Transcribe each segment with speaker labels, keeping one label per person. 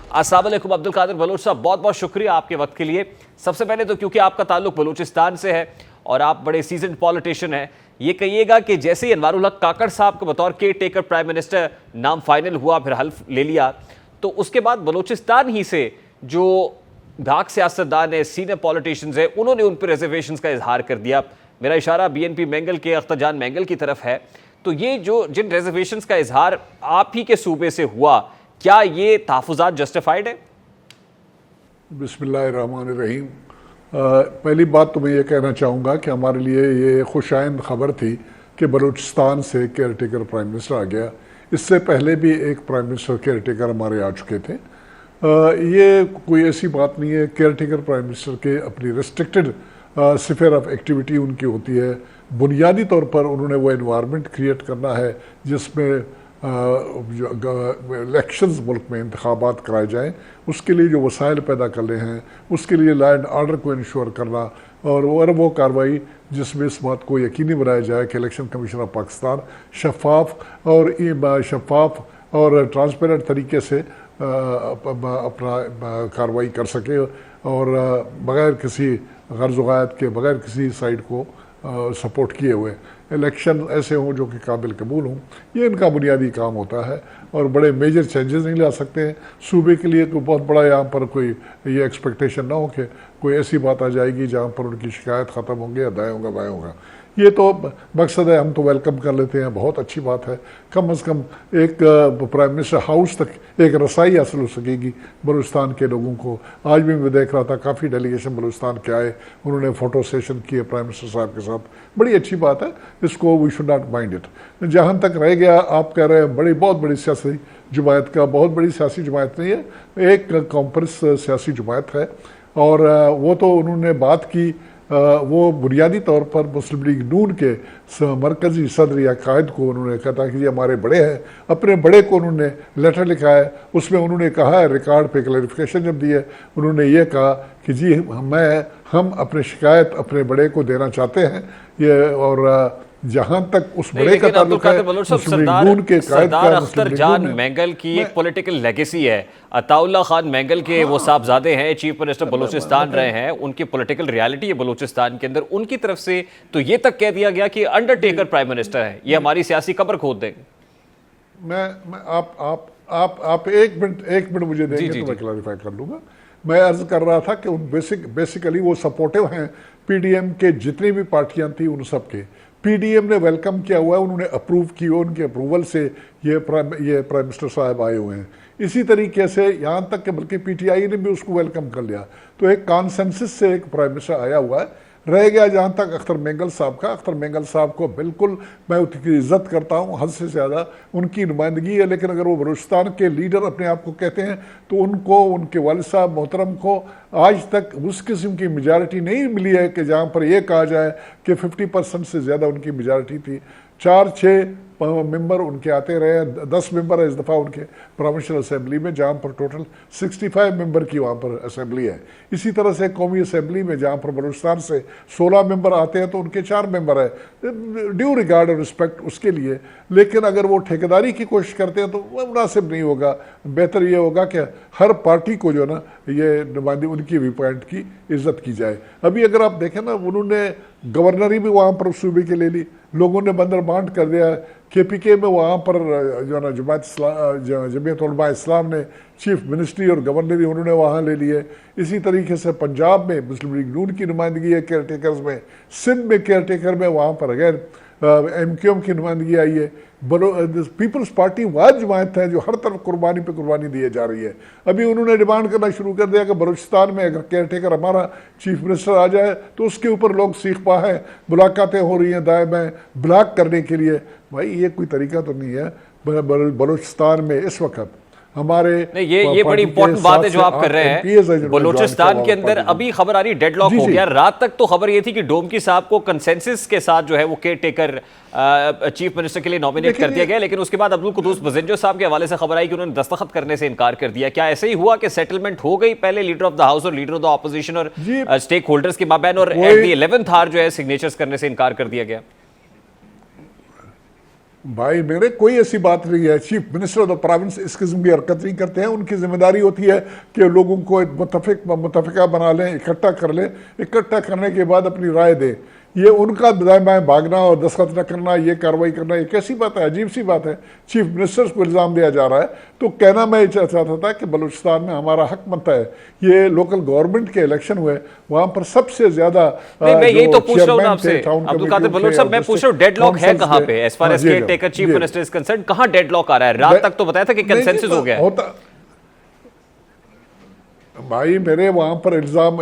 Speaker 1: अस्सलाम वालेकुम अब्दुल कादिर बलोच साहब, बहुत बहुत शुक्रिया आपके वक्त के लिए। सबसे पहले तो क्योंकि आपका ताल्लुक बलूचिस्तान से है और आप बड़े सीजन पॉलिटिशियन हैं, ये कहिएगा कि जैसे ही अनवारुल हक काकड़ साहब को बतौर केयर टेकर प्राइम मिनिस्टर नाम फाइनल हुआ, फिर हल्फ ले लिया, तो उसके बाद बलूचिस्तान ही से जो धाक सियासतदान है, सीनियर पॉलिटिशियंस है, उन्होंने उन पर रिजर्वेशंस का इजहार कर दिया। मेरा इशारा BNP मैंगल के अख्तर जान मैंगल की तरफ है। तो ये जो जिन रिजर्वेशंस का इजहार आप ही के सूबे से हुआ, क्या ये तहफ़्फ़ुज़ात जस्टिफाइड है?
Speaker 2: बिस्मिल्लाहिर्रहमानिर्रहीम। पहली बात तो मैं ये कहना चाहूँगा कि हमारे लिए ये खुशाइंद खबर थी कि बलूचिस्तान से केयर टेकर प्राइम मिनिस्टर आ गया। इससे पहले भी एक प्राइम मिनिस्टर केयर टेकर हमारे आ चुके थे। ये कोई ऐसी बात नहीं है। केयर टेकर प्राइम मिनिस्टर के अपनी रिस्ट्रिक्टेड स्फीयर ऑफ एक्टिविटी उनकी होती है। बुनियादी तौर पर उन्होंने वो एनवायरनमेंट क्रिएट करना है जिसमें इलेक्शंस मुल्क में इंतखाबात कराए जाएँ, उसके लिए जो वसाइल पैदा करने हैं, उसके लिए लॉ एंड ऑर्डर को इंश्योर करना और वो कार्रवाई जिसमें इस बात को यकीनी बनाया जाए कि इलेक्शन कमीशन ऑफ पाकिस्तान शफाफ और ट्रांसपेरेंट तरीके से अपना कार्रवाई कर सके और बग़ैर किसी गर्ज़-ओ-ग़ायत के, बग़ैर किसी साइड को सपोर्ट किए हुए इलेक्शन ऐसे हों जो कि काबिल कबूल हों। ये इनका बुनियादी काम होता है और बड़े मेजर चेंजेस नहीं ला सकते हैं। सूबे के लिए तो बहुत बड़ा यहाँ पर कोई ये एक्सपेक्टेशन ना हो कि कोई ऐसी बात आ जाएगी जहाँ पर उनकी शिकायत ख़त्म होंगे या दाएँ होगा बाएँ होगा। ये तो मकसद है, हम तो वेलकम कर लेते हैं, बहुत अच्छी बात है। कम से कम एक प्राइम मिनिस्टर हाउस तक एक रसाई हासिल हो सकेगी बलूचिस्तान के लोगों को। आज भी मैं देख रहा था काफ़ी डेलीगेशन बलूचिस्तान के आए, उन्होंने फ़ोटो सेशन किए प्राइम मिनिस्टर साहब के साथ, बड़ी अच्छी बात है। इसको we should not mind it. जहाँ तक रह गया, आप कह रहे हैं बहुत बड़ी सियासी जमायत का, बहुत बड़ी सियासी जमायत नहीं है, एक कॉम्प्रेस सियासी जमायत है और वो तो उन्होंने बात की, वो बुनियादी तौर पर मुस्लिम लीग नून के मरकज़ी सदर या कायद को उन्होंने कहा था कि ये हमारे बड़े हैं। अपने बड़े को उन्होंने लेटर लिखा है, उसमें उन्होंने कहा है, रिकॉर्ड पे क्लैरिफिकेशन जब दी है, उन्होंने ये कहा कि जी हम अपने शिकायत अपने बड़े को देना चाहते हैं ये। और जहां तक उस बड़े का ताल्लुक है,
Speaker 1: सरदार अख्तर जान मैंगल की एक पॉलिटिकल लेगेसी है। अताउल्ला खान मैंगल के वो साहबजादे हैं, चीफ मिनिस्टर बलूचिस्तान रहे हैं, उनकी पॉलिटिकल रियलिटी है बलूचिस्तान के अंदर। उनकी तरफ से तो ये तक कह दिया गया कि अंडरटेकर प्राइम मिनिस्टर है, ये हमारी सियासी कब्र खोद देंगे।
Speaker 2: आप एक मिनट मुझे देंगे तो मैं क्लैरिफाई कर लूंगा। मैं अर्ज कर रहा था कि बेसिकली वो सपोर्टिव हैं PDM के, जितनी भी पार्टियां थी उन सब के। PDM ने वेलकम किया हुआ है, उन्होंने अप्रूव किया, उनके अप्रूवल से ये प्राइम मिनिस्टर साहब आए हुए हैं। इसी तरीके से यहाँ तक कि बल्कि PTI ने भी उसको वेलकम कर लिया। तो एक कॉन्सेंसस से एक प्राइम मिनिस्टर आया हुआ है। रह गया जहाँ तक अख्तर मैंगल साहब का, अख्तर मैंगल साहब को बिल्कुल मैं उनकी इज्जत करता हूँ, हद से ज़्यादा उनकी नुमाइंदगी है। लेकिन अगर वो बलूचिस्तान के लीडर अपने आप को कहते हैं तो उनको, उनके वालिद साहब मोहतरम को आज तक उस किस्म की मेजॉरिटी नहीं मिली है कि जहाँ पर यह कहा जाए कि 50% से ज़्यादा उनकी मेजॉरिटी थी। 4-6 मेंबर उनके आते रहे, 10 मेंबर है इस दफ़ा उनके प्रोविंशियल असेंबली में, जहाँ पर टोटल 65 मेंबर की वहाँ पर असेंबली है। इसी तरह से कौमी असेंबली में जहाँ पर बलूचिस्तान से 16 मेंबर आते हैं तो उनके 4 मेंबर है। ड्यू रिगार्ड और रिस्पेक्ट उसके लिए। लेकिन अगर वो ठेकेदारी की कोशिश करते हैं तो वह मुनासिब नहीं होगा। बेहतर ये होगा कि हर पार्टी को जो ना ये नुमाइंदगी उनकी व्यू पॉइंट की इज्जत की जाए। अभी अगर आप देखें ना, उन्होंने गवर्नरी भी वहाँ पर सूबे के ले ली, लोगों ने बंदर बांट कर दिया। KPK में वहाँ पर जो ना जमीयत उलमा इस्लाम ने चीफ मिनिस्ट्री और गवर्नरी उन्होंने वहाँ ले ली है। इसी तरीके से पंजाब में मुस्लिम लीग नून की नुमाइंदगी है केयर टेकर्स में, सिंध में केयर टेकर में वहाँ पर अगैर MQM की नुमाइंदगी आई है। पीपल्स पार्टी वाद जमायत है जो हर तरफ कुर्बानी पे कुर्बानी दी जा रही है। अभी उन्होंने डिमांड करना शुरू कर दिया कि बलूचिस्तान में अगर केयर टेकर हमारा चीफ मिनिस्टर आ जाए तो उसके ऊपर लोग सीख पा हैं, मुलाकातें हो रही हैं दाएं बाएं ब्लॉक करने के लिए। भाई ये कोई तरीका तो नहीं है। बलूचिस्तान में इस वक्त हमारे
Speaker 1: नहीं, ये बड़ी इंपॉर्टेंट बात है जो आप कर रहे हैं। बलूचिस्तान के अंदर अभी खबर आ रही डेडलॉक हो गया। रात तक तो खबर ये थी कि डोमकी साहब को कंसेंसस के साथ जो है वो केयर टेकर चीफ मिनिस्टर के लिए नॉमिनेट कर दिया गया, लेकिन उसके बाद अब्दुल कुद्दूस बज़ंजो साहब के हवाले से खबर आई कि उन्होंने दस्तखत करने से इनकार कर दिया। क्या ऐसे ही हुआ कि सेटलमेंट हो गई पहले लीडर ऑफ द हाउस और लीडर ऑफ द ऑपोजिशन और स्टेक होल्डर्स के माबैन, और एट द 11th आवर जो है सिग्नेचर्स करने से इनकार कर दिया गया?
Speaker 2: भाई मेरे कोई ऐसी बात नहीं है। Chief minister of the province इस किस्म की हरकत नहीं करते हैं। उनकी जिम्मेदारी होती है कि लोगों को मुतफिका बना लें, इकट्ठा कर लें, इकट्ठा करने के बाद अपनी राय दें। ये उनका दाएं बाएं भागना और दस्तखत न करना, ये कार्रवाई करना, ये कैसी बात है? अजीब सी बात है। चीफ मिनिस्टर को इल्ज़ाम दिया जा रहा है। तो कहना मैं चाहता था कि बलूचिस्तान में हमारा हक बनता है। ये लोकल गवर्नमेंट के इलेक्शन हुए, वहाँ पर सबसे ज्यादा
Speaker 1: मैं यही तो पूछ रहा हूँ आपसे अब्दुल कादिर बलोच साहब, मैं पूछ रहा हूँ डेडलॉक है कहाँ पे as far as caretaker chief minister is concerned? कहाँ डेडलॉक आ रहा है? रात तक तो बताया था कि कंसेंसस हो गया है।
Speaker 2: भाई मेरे वहाँ पर इल्ज़ाम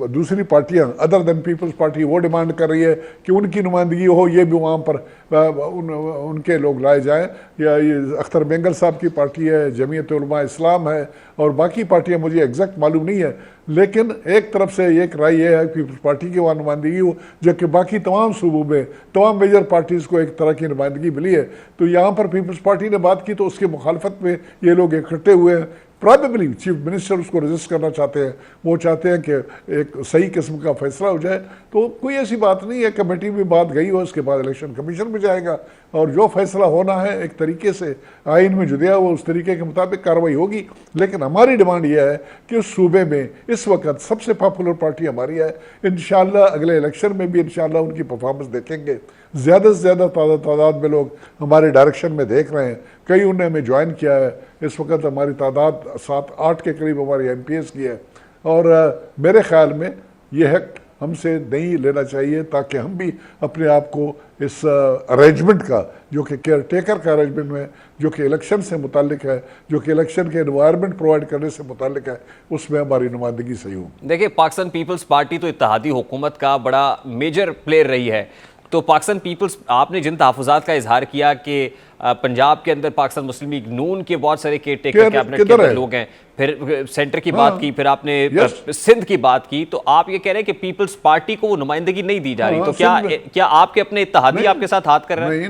Speaker 2: दूसरी पार्टियाँ अदर देन पीपल्स पार्टी वो डिमांड कर रही है कि उनकी नुमाइंदगी हो, ये भी वहाँ पर उनके लोग लाए जाएं। या ये अख्तर बेंगल साहब की पार्टी है, जमीयत उलमा इस्लाम है और बाकी पार्टियाँ मुझे एग्जैक्ट मालूम नहीं है, लेकिन एक तरफ से एक राय ये है कि पीपल्स पार्टी की वहाँ नुमाइंदगी हो, जबकि बाकी तमाम सूबों में तमाम मेजर पार्टीज़ को एक तरह की नुमाइंदगी मिली है। तो यहाँ पर पीपल्स पार्टी ने बात की तो उसकी मुखालफत में ये लोग इकट्ठे हुए हैं। प्रॉबेबली चीफ मिनिस्टर उसको रजिस्ट करना चाहते हैं। वो चाहते हैं कि एक सही किस्म का फैसला हो जाए। तो कोई ऐसी बात नहीं है, कमेटी में बात गई हो, उसके बाद इलेक्शन कमीशन में जाएगा और जो फैसला होना है एक तरीके से आइन में जो दिया वो उस तरीके के मुताबिक कार्रवाई होगी। लेकिन हमारी डिमांड यह है कि उस सूबे में इस वक्त सबसे पॉपुलर पार्टी हमारी है। इंशाल्लाह अगले इलेक्शन में भी इंशाल्लाह उनकी परफॉर्मेंस देखेंगे। ज़्यादा से ज़्यादा तादाद में लोग हमारे डायरेक्शन में देख रहे हैं। कई उन्होंने हमें ज्वाइन किया है। इस वक्त हमारी तादाद 7-8 के करीब हमारी MPs की है। और मेरे ख्याल में यह हक हमसे नहीं लेना चाहिए, ताकि हम भी अपने आप को इस अरेंजमेंट का, जो कि केयर टेकर का अरेंजमेंट है, जो कि इलेक्शन से मुतालिक है, जो कि इलेक्शन के एनवायरनमेंट प्रोवाइड करने से मुतालिक है, उसमें हमारी नुमाइंदगी सही हो।
Speaker 1: देखिए, पाकिस्तान पीपल्स पार्टी तो इत्तेहादी हुकूमत का बड़ा मेजर प्लेयर रही है। तो पाकिस्तान पीपल्स, आपने जिन तहफ़्फ़ुज़ात का इजहार किया कि पंजाब के अंदर पाकिस्तान मुस्लिम लीग नून के बहुत सारे केयर टेकर कैबिनेट के अंदर लोग हैं, फिर सेंटर की बात की, फिर आपने सिंध की बात की, तो आप ये कह रहे हैं कि पीपल्स पार्टी को वो नुमाइंदगी नहीं दी जा रही। तो क्या आपके अपने इत्तेहादी आपके साथ हाथ कर रहे हैं?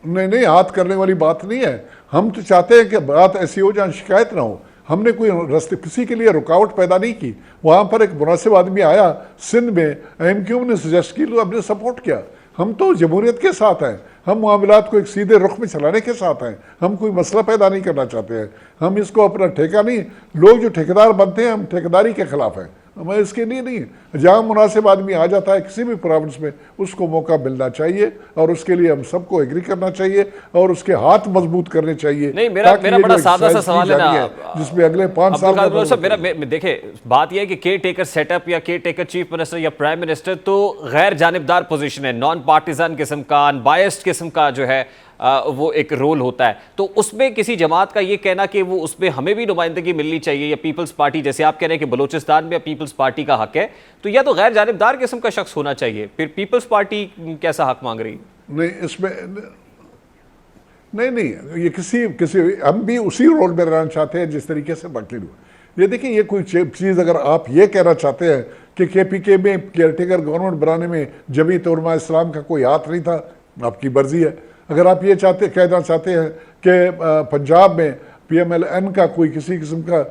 Speaker 2: नहीं, हाथ करने वाली बात नहीं है। हम तो चाहते हैं कि बात ऐसी हो जहाँ शिकायत ना हो। हमने कोई रास्ते किसी के लिए रुकावट पैदा नहीं की। वहाँ पर एक मुनासिब आदमी आया सिंध में, MQ ने सजेस्ट की, तो हमने सपोर्ट किया। हम तो जमहूरियत के साथ हैं। हम मामलात को एक सीधे रुख में चलाने के साथ हैं। हम कोई मसला पैदा नहीं करना चाहते हैं। हम इसको अपना ठेका नहीं, लोग जो ठेकेदार बनते हैं, हम ठेकेदारी के खिलाफ हैं। मैं इसके लिए नहीं, जहाँ मुनासिब आदमी आ जाता है किसी भी प्रोविंस में, उसको मौका मिलना चाहिए और उसके लिए हम सबको एग्री करना चाहिए और उसके हाथ मजबूत करने चाहिए।
Speaker 1: नहीं, मेरा बड़ा सादा सा सवाल है ना,
Speaker 2: जिसमें अगले 5 साल
Speaker 1: देखिए, बात यह है कि केयर टेकर सेटअप या केयर टेकर चीफ मिनिस्टर या प्राइम मिनिस्टर तो गैर जानिबदार पोजीशन है, नॉन पार्टिजान किस्म का, अनबायस्ड किस्म का जो है वो एक रोल होता है। तो उसमें किसी जमात का ये कहना कि वो उसमें हमें भी नुमाइंदगी मिलनी चाहिए, या पीपल्स पार्टी, जैसे आप कह रहे हैं कि बलूचिस्तान में पीपल्स पार्टी का हक है, तो या तो गैर जानिबदार किस्म का शख्स होना चाहिए। फिर पीपल्स पार्टी कैसा हक मांग रही?
Speaker 2: नहीं, इसमें नहीं, ये किसी हम भी उसी रोल में रहना चाहते हैं जिस तरीके से बाकी लोग। ये देखिए, ये कोई चीज़ अगर आप ये कहना चाहते हैं कि KPK में केयरटेकर गवर्नमेंट बनाने में जमीयत उलमा इस्लाम का कोई हाथ नहीं था, आपकी मर्जी है। अगर आप ये कहना चाहते हैं कि पंजाब में PMLN का कोई किसी किस्म का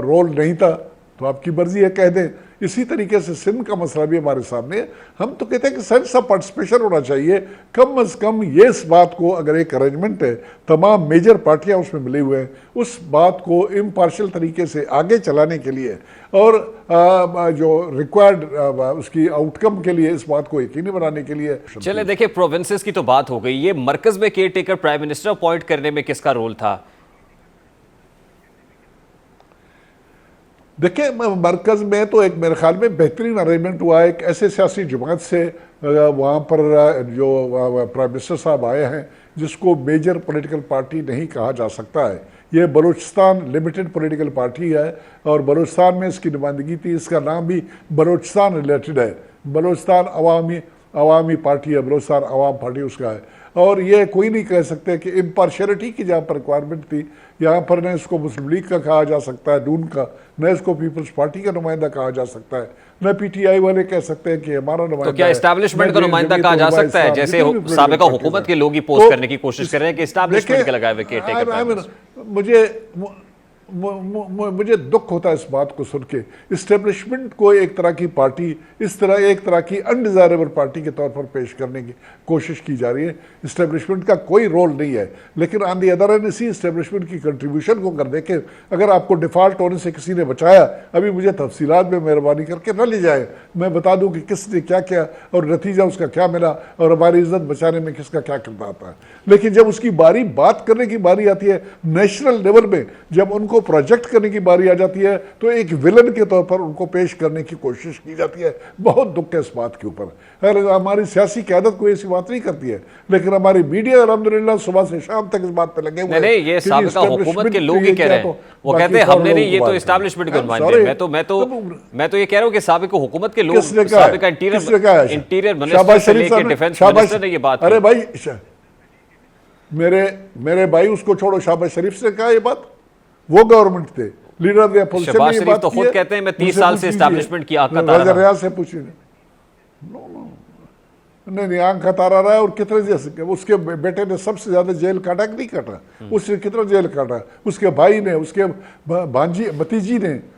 Speaker 2: रोल नहीं था, तो आपकी मर्जी है, कह दें। इसी तरीके से सिंध का मसला भी हमारे सामने है। हम तो कहते हैं कि सेंस ऑफ पार्टिसिपेशन होना चाहिए। कम अज़ कम ये इस बात को, अगर एक अरेंजमेंट है, तमाम मेजर पार्टियां उसमें मिली हुए हैं, उस बात को इम्पार्शियल तरीके से आगे चलाने के लिए और जो रिक्वायर्ड उसकी आउटकम के लिए, इस बात को यकीनी बनाने के लिए।
Speaker 1: चले देखिए, प्रोविंसेस की तो बात हो गई, ये मरकज में caretaker prime minister appoint करने में किसका रोल था?
Speaker 2: देखिए, मरकज़ में तो एक मेरे ख्याल में बेहतरीन अरेंजमेंट हुआ है। एक ऐसे सियासी जमात से वहाँ पर जो प्राइम मिनिस्टर साहब आए हैं, जिसको मेजर पॉलिटिकल पार्टी नहीं कहा जा सकता है। ये बलूचिस्तान लिमिटेड पॉलिटिकल पार्टी है और बलूचिस्तान में इसकी नुमाइंदगी थी। इसका नाम भी बलूचिस्तान रिलेटेड है। बलूचिस्तान अवामी पार्टी है, बलूचिस्तान अवाम पार्टी उसका है। और ये कोई नहीं कह सकते कि इम्पार्शियलिटी की जहाँ पर रिक्वायरमेंट थी, यहाँ पर न इसको मुस्लिम लीग का कहा जा सकता है, नून का, न इसको पीपल्स पार्टी का नुमाइंदा कहा जा सकता है, न PTI वाले कह सकते हैं कि हमारा नुमाइंदा।
Speaker 1: तो क्या एस्टैब्लिशमेंट का नुमाइंदा कहा जा सकता है, जैसे साबिका हुकूमत के लोग ही पोस्ट करने की कोशिश कर रहे हैं कि एस्टैब्लिशमेंट के लगाए हुए केयर टेकर?
Speaker 2: मुझे दुख होता है इस बात को सुन के। इस्टेब्लिशमेंट को एक तरह की पार्टी, एक तरह की अनडिजायरेबल पार्टी के तौर पर पेश करने की कोशिश की जा रही है। इस्टेब्लिशमेंट का कोई रोल नहीं है, लेकिन ऑन दी अदर हैंड इसी इस्टेब्लिशमेंट की कंट्रीब्यूशन को कर देखे, अगर आपको डिफॉल्ट होने से किसी ने बचाया, अभी मुझे तफसीलात में मेहरबानी करके न ले जाए, मैं बता दूं कि किसने क्या किया और नतीजा उसका क्या मिला और हमारी इज्जत बचाने में किसका क्या किरदार था। लेकिन जब उसकी बात करने की बारी आती है नेशनल लेवल में, जब उनको प्रोजेक्ट करने की बारी आ जाती है, तो एक विलन के तौर पर उनको पेश करने की कोशिश की जाती है। बहुत दुख है इस बात के ऊपर। हमारी सियासी क़यादत कोई ऐसी बात नहीं करती है, लेकिन हमारी मीडिया अल्हम्दुलिल्लाह सुबह से शाम तक इस बात पे लगे हुए हैं।
Speaker 1: नहीं, ये साबिका हुकूमत के लोग ही कह रहे हैं, वो कहते हैं हमने नहीं, ये तो एस्टैब्लिशमेंट के नुमाइंदे। मैं तो ये कह रहा हूं कि साबिका हुकूमत के लोग, साबिका इंटीरियर मिनिस्टर से लेकर डिफेंस मिनिस्टर ने ये बात।
Speaker 2: अरे भाई, मेरे भाई उसको छोड़ो, शहबाज शरीफ से कहा ये बात, वो गवर्नमेंट थे, leader of the opposition.
Speaker 1: Shahbaz Sharif तो खुद कहते हैं मैं 30 साल से एस्टैब्लिशमेंट की आंख खता रहा हूं।
Speaker 2: से पूछिए। नहीं, आंख खता रहा है। और कितने जैसे उसके बेटे ने सबसे ज्यादा जेल काटा कि नहीं काटा, उसने कितना जेल काटा, उसके भाई ने, उसके भतीजी ने